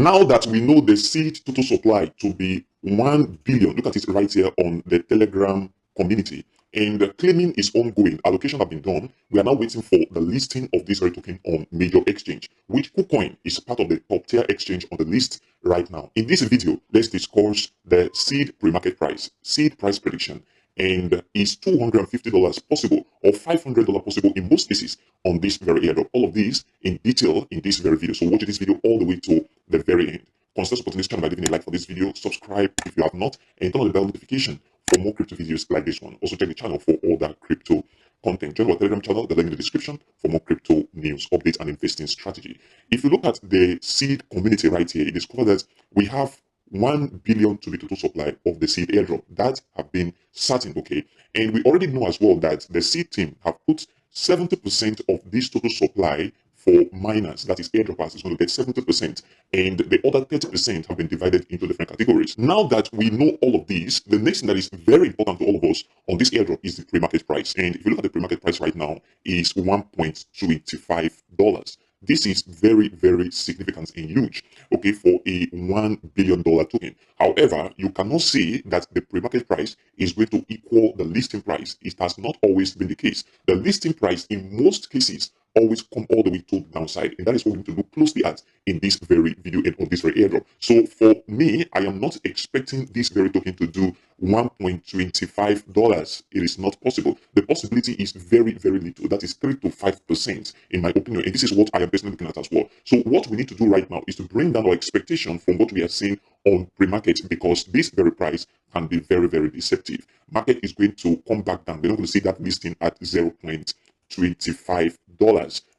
Now that we know the seed total supply to be 1 billion, look at it right here on the Telegram community. And the claiming is ongoing. Allocation have been done. We are now waiting for the listing of this very token on major exchange, which KuCoin is part of the top tier exchange on the list right now. In this video, let's discuss the seed pre-market price, seed price prediction, and is $250 possible or $500 possible in most cases on this very airdrop. All of these in detail in this very video. So watch this video all the way to the very end. Consider supporting this channel by leaving a like for this video, subscribe if you have not, and turn on the bell notification for more crypto videos like this one. Also check the channel for all that crypto content. Join our Telegram channel, the link in the description for more crypto news, updates, and investing strategy. If you look at the seed community right here, you discover that we have 1 billion to be total supply of the seed airdrop that have been certain, okay? And we already know as well that the seed team have put 70% of this total supply for miners, that is airdroppers, is going to get 70%, and the other 30% have been divided into different categories. Now that we know all of these, the next thing that is very important to all of us on this airdrop is the pre-market price. And if you look at the pre-market price right now, is $1.25. This is very, very significant and huge, okay, for a $1 billion token. However, you cannot say that the pre-market price is going to equal the listing price. It has not always been the case. The listing price, in most cases, always come all the way to the downside, and that is what we're going to look closely at in this very video and on this very airdrop. So for me, I am not expecting this very token to do $1.25. It is not possible. The possibility is very, very little. That is 3 to 5% in my opinion, and this is what I am personally looking at as well. So what we need to do right now is to bring down our expectation from what we are seeing on pre-market, because this very price can be very, very deceptive. Market is going to come back down. We're not going to see that listing at $0.25.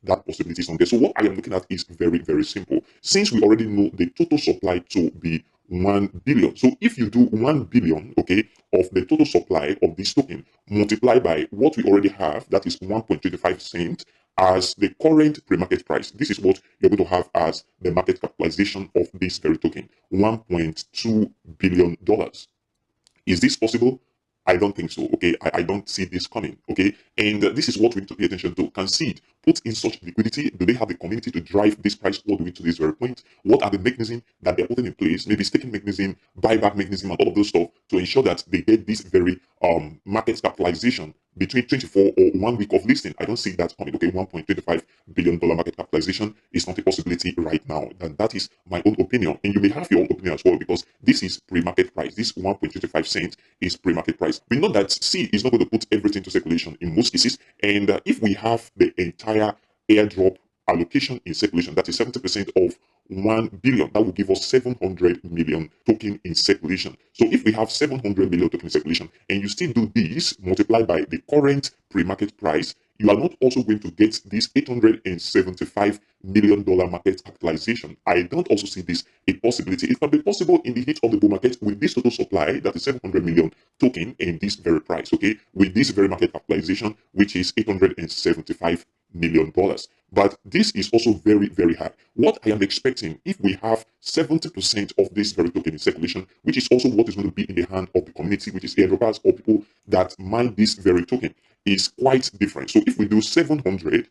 That possibility is on there. So what I am looking at is very, very simple. Since we already know the total supply to be 1 billion, so if you do 1 billion, okay, of the total supply of this token, multiply by what we already have, that is 1.25 cents as the current pre-market price. This is what you're going to have as the market capitalization of this very token, $1.2 billion. Is this possible? I don't think so, okay? I don't see this coming, okay? And this is what we need to pay attention to. Can seed put in such liquidity? Do they have the community to drive this price all the way to this very point? What are the mechanisms that they're putting in place? Maybe staking mechanism, buyback mechanism, and all of those stuff to ensure that they get this very market capitalization between 24 or 1 week of listing. I don't see that coming, okay? $1.25 billion market capitalization is not a possibility right now. And that is my own opinion. And you may have your own opinion as well, because this is pre-market price. This 1.25 cents is pre-market price. We know that C is not going to put everything to circulation in most cases. And if we have the entire airdrop allocation in circulation, that is 70% of 1 billion, that will give us 700 million token in circulation. So if we have 700 million token in circulation and you still do this multiplied by the current pre-market price, you are not also going to get this $875 million market capitalization. I don't also see this a possibility. It can be possible in the heat of the bull market with this total supply, that is 700 million token, and this very price, okay, with this very market capitalization, which is $875 million. But this is also very, very high. What I am expecting, if we have 70% of this very token in circulation, which is also what is going to be in the hand of the community, which is airdroppers or people that mine this very token, is quite different. So if we do 700,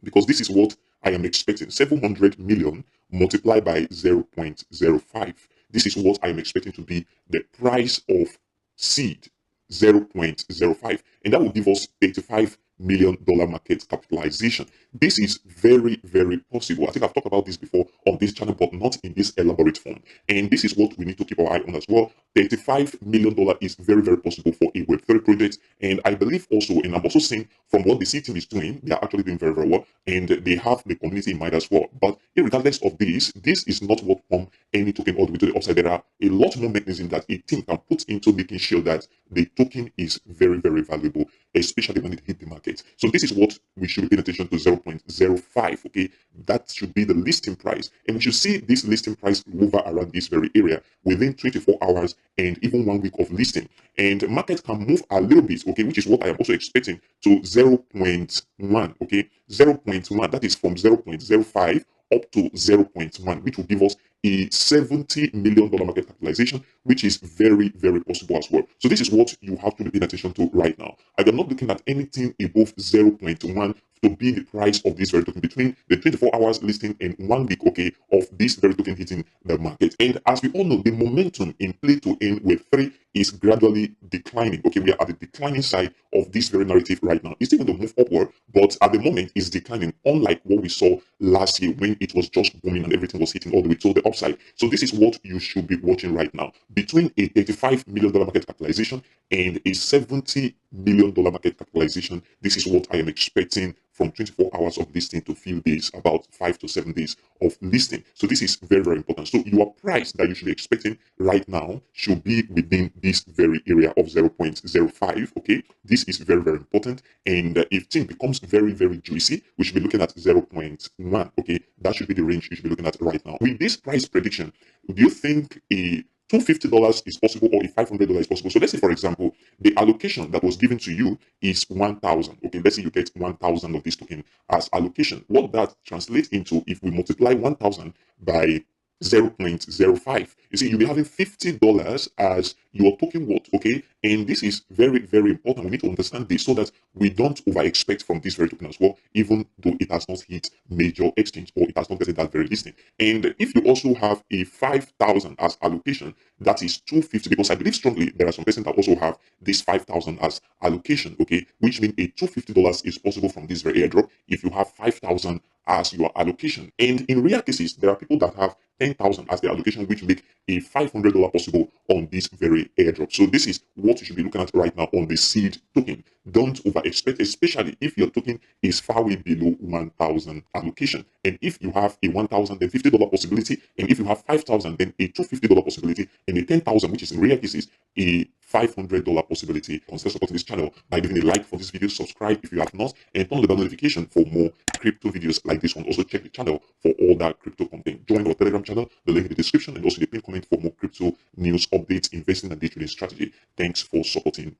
because this is what I am expecting, 700 million multiplied by 0.05, this is what I am expecting to be the price of seed, 0.05, and that will give us $85 million market capitalization. This is very, very possible. I think I've talked about this before on this channel, but not in this elaborate form. And this is what we need to keep our eye on as well. $35 million is very, very possible for a Web3 project. And I believe also, and I'm also seeing from what the C team is doing, they are actually doing very, very well. And they have the community in mind as well. But regardless of this is not what pump any token all the way to the upside. There are a lot more mechanisms that a team can put into making sure that the token is very, very valuable, especially when it hit the market. So this is what we should be paying attention to, 0.05, okay? That should be the listing price. And we should see this listing price hover around this very area within 24 hours and even 1 week of listing. And market can move a little bit, okay, which is what I am also expecting, to 0.1, okay? 0.1, that is from 0.05 up to 0.1, which will give us a $70 million market capitalization, which is very, very possible as well. So this is what you have to be paying attention to right now. I am not looking at anything above 0.1 to be the price of this very token between the 24 hours listing and 1 week, okay, of this very token hitting the market. And as we all know, the momentum in play to earn Web3 is gradually declining. Okay, we are at the declining side of this very narrative right now. It's even to move upward, but at the moment it's declining, unlike what we saw last year when it was just booming and everything was hitting all the way to the upside. So this is what you should be watching right now. Between a $35 million market capitalization and a $70 million market capitalization, this is what I am expecting from 24 hours of listing to few days, about 5 to 7 days of listing. So this is very, very important. So your price that you should be expecting right now should be within this very area of 0.05. Okay, this is very, very important. And if thing becomes very, very juicy, we should be looking at 0.1. Okay, that should be the range you should be looking at right now. With this price prediction, do you think a $250 is possible or if $500 is possible? So let's say, for example, the allocation that was given to you is 1,000. Okay, let's say you get 1,000 of this token as allocation. What that translates into, if we multiply 1,000 by 0.05, you see, you'll be having $50 as your token worth. Okay, and this is very, very important. We need to understand this so that we don't over expect from this very token as well, even though it has not hit major exchange or it has not gotten that very listing. And if you also have a 5,000 as allocation, that is 250, because I believe strongly there are some persons that also have this 5,000 as allocation. Okay, which means a $250 is possible from this very airdrop if you have 5,000 as your allocation. And in rare cases, there are people that have 10,000 as their allocation, which make a $500 possible on this very airdrop. So this is what you should be looking at right now on the seed token. Don't over expect, especially if your token is far way below 1,000 allocation. And if you have a 1,000, then $50 possibility. And if you have 5,000, then a $250 possibility. And a 10,000, which is in rare cases a $500 possibility. Consider supporting this channel by giving a like for this video, subscribe if you have not, and turn on the bell notification for more crypto videos like this one. Also check the channel for all that crypto content. Join our Telegram channel, the link in the description, and also the pinned comment for more crypto news, updates, investing, and day trading strategy. Thanks for supporting.